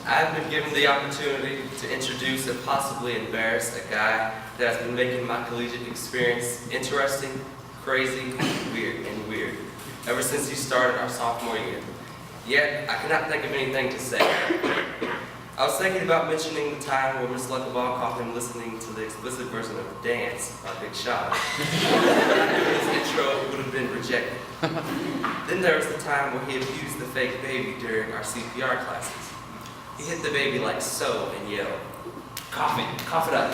I've been given the opportunity to introduce and possibly embarrass a guy that has been making my collegiate experience interesting, crazy, weird, ever since he started our sophomore year. Yet, I cannot think of anything to say. I was thinking about mentioning the time where Miss Luckaball caught him listening to the explicit version of Dance by Big Sean. His intro would have been rejected. Then there was the time where he abused the fake baby during our CPR classes. He hit the baby like so and yelled, "Cough it up."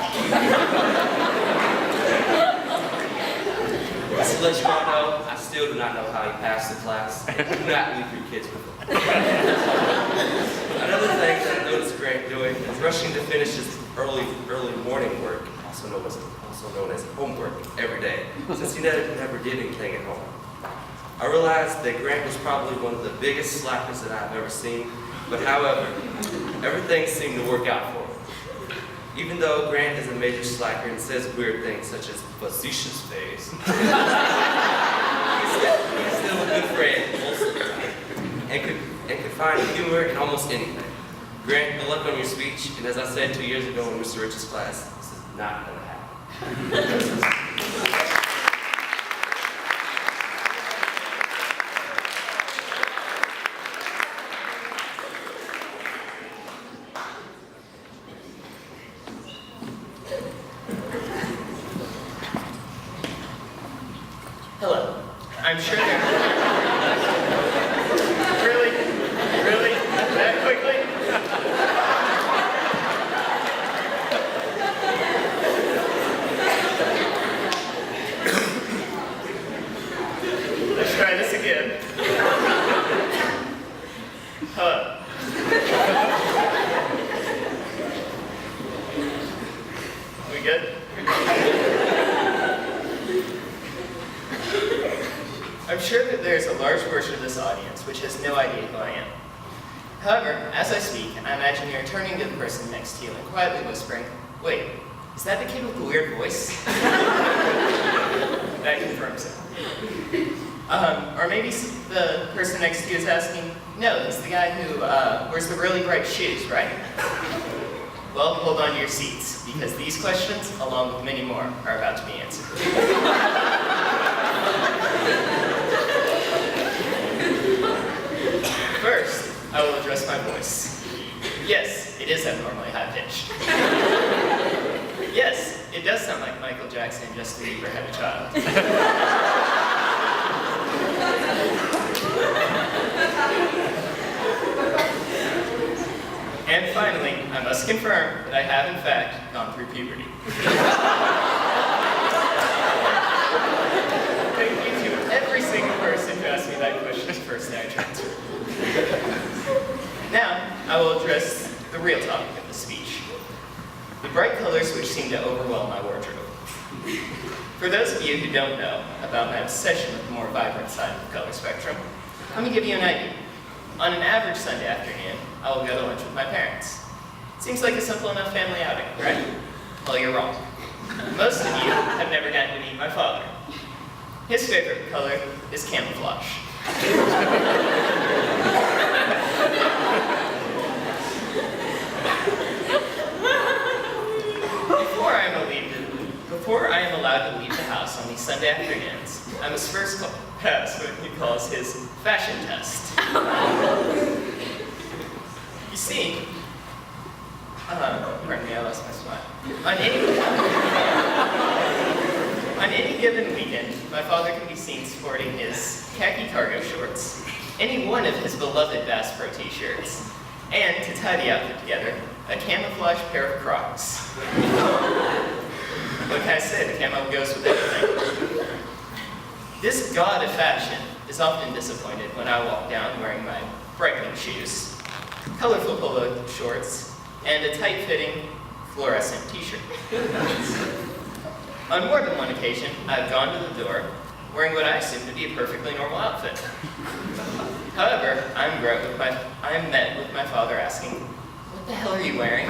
Just to let you all know, I still do not know how he passed the class, and do not leave your kids with him. Another thing that I noticed Grant doing is rushing to finish his early morning work, also known as homework, every day, since he never did anything at home. I realized that Grant was probably one of the biggest slackers that I've ever seen, but however, everything seemed to work out for him. Even though Grant is a major slacker and says weird things such as facetious face, he's still a good friend most of the time, and could find humor in almost anything. Grant, good luck on your speech, and as I said 2 years ago in Mr. Rich's class, this is not going to happen. Hello. I'm sure there... Really? That quickly? Let's try this again. Hello. We good? I'm sure that there's a large portion of this audience which has no idea who I am. However, as I speak, I imagine you're turning to the person next to you and quietly whispering, "Wait, is that the kid with the weird voice?" That confirms it. Or maybe the person next to you is asking, "No, it's the guy who wears the really bright shoes, right?" Well, hold on to your seats, because these questions, along with many more, are about to be answered. First, I will address my voice. Yes, it is abnormally high-pitched. Yes, it does sound like Michael Jackson and Justin Bieber had a child. And finally, I must confirm that I have, in fact, gone through puberty. Thank you to every single person who asked me that question first I transferred. Now, I will address the real topic of the speech. The bright colors which seem to overwhelm my wardrobe. For those of you who don't know about my obsession with the more vibrant side of the color spectrum, let me give you an idea. On an average Sunday afternoon, I will go to lunch with my parents. Seems like a simple enough family outing, right? Well, you're wrong. Most of you have never gotten to meet my father. His favorite color is camouflage. Before I am allowed to leave the house on these Sunday afternoons, I must first pass what he calls his fashion test. You see, pardon me, I lost my spot. On any given weekend, my father can be seen sporting his khaki cargo shorts, any one of his beloved Bass Pro t-shirts, and, to tie the outfit together, a camouflage pair of Crocs. What can I say? The camo goes with everything. This god of fashion is often disappointed when I walk down wearing my bright pink shoes, colorful polo shorts, and a tight-fitting fluorescent t-shirt. On more than one occasion, I've gone to the door wearing what I assume to be a perfectly normal outfit. However, I'm met with my father asking, "What the hell are you wearing?"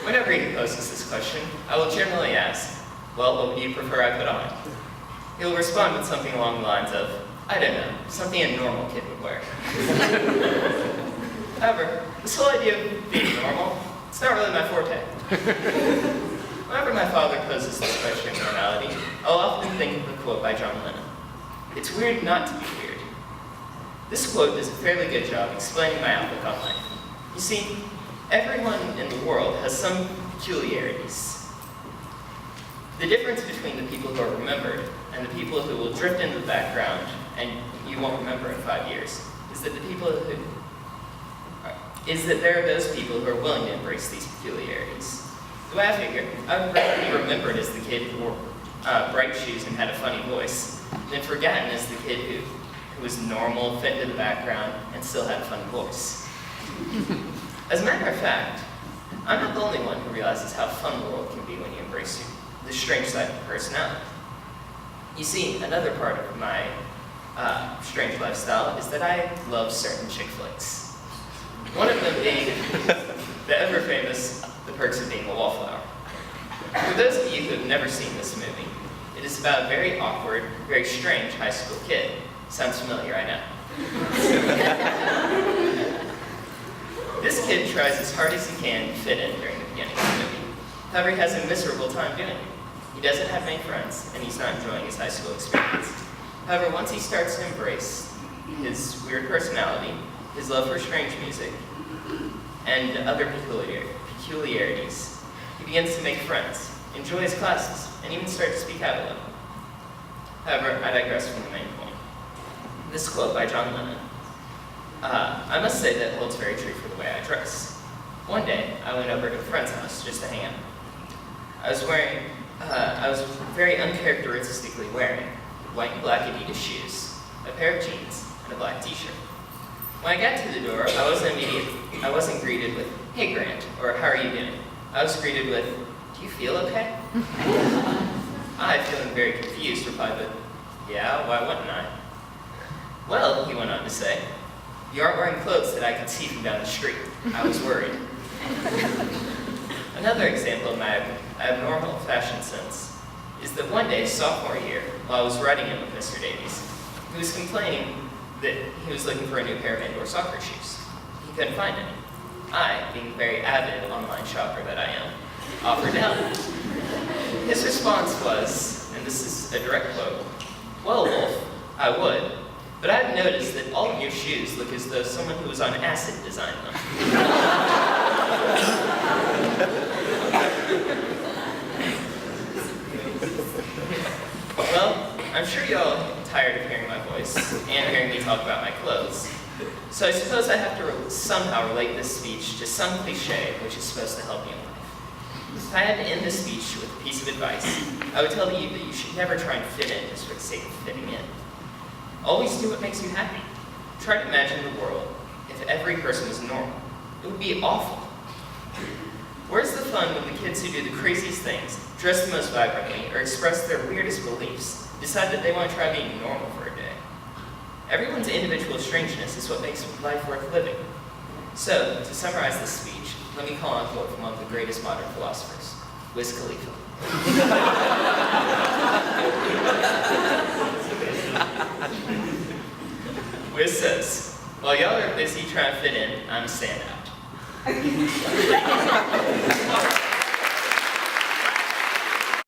Whenever he poses this question, I will generally ask, "Well, what would you prefer I put on?" He'll respond with something along the lines of, "I don't know, something a normal kid would would wear. However, this whole idea of being normal, it's not really my forte. Whenever my father poses this question of normality, I'll often think of a quote by John Lennon. It's weird not to be weird. This quote does a fairly good job explaining my outlook on life. You see, everyone in the world has some peculiarities. The difference between the people who are remembered and the people who will drift into the background and you won't remember in 5 years is that there are those people who are willing to embrace these peculiarities. The way I figure, I would rather be remembered as the kid who wore bright shoes and had a funny voice than forgotten as the kid who was normal, fit into the background, and still had a funny voice. As a matter of fact, I'm not the only one who realizes how fun the world can be when you embrace the strange side of personality. You see, another part of my strange lifestyle is that I love certain chick flicks. One of them being the ever-famous The Perks of Being a Wallflower. For those of you who have never seen this movie, it is about a very awkward, very strange high school kid. Sounds familiar, I know. This kid tries as hard as he can to fit in during the beginning of the movie. However, he has a miserable time doing it. He doesn't have many friends, and he's not enjoying his high school experience. However, once he starts to embrace his weird personality, his love for strange music, and other peculiarities, he begins to make friends, enjoy his classes, and even start to speak out a little. However, I digress from the main point. This quote by John Lennon, I must say that holds very true for the way I dress. One day, I went over to a friend's house just to hang out. I was very uncharacteristically wearing white and black Adidas shoes, a pair of jeans, and a black t-shirt. When I got to the door, I wasn't greeted with, "Hey Grant," or "How are you doing?" I was greeted with, "Do you feel okay?" I, feeling very confused, replied with, "Yeah, why wouldn't I?" "Well," he went on to say, "you aren't wearing clothes that I could see from down the street. I was worried." Another example of my abnormal fashion sense is that one day, sophomore year, while I was riding in with Mr. Davies, he was complaining that he was looking for a new pair of indoor soccer shoes. He couldn't find any. I, being the very avid online shopper that I am, offered to help. His response was, and this is a direct quote, "Well, Wolf, I would, but I've noticed that all of your shoes look as though someone who was on acid designed them." Well, I'm sure you all are tired of hearing my voice and hearing me talk about my clothes, so I suppose I have to somehow relate this speech to some cliche which is supposed to help me in life. If I had to end this speech with a piece of advice, I would tell you that you should never try and fit in just for the sake of fitting in. Always do what makes you happy. Try to imagine the world if every person was normal. It would be awful. Where's the fun when the kids who do the craziest things, dress the most vibrantly, or express their weirdest beliefs, decide that they want to try being normal for a day? Everyone's individual strangeness is what makes life worth living. So, to summarize this speech, let me call on a quote from one of the greatest modern philosophers, Wiz Khalifa. Wiz says, "While y'all are busy trying to fit in, I'm a standout."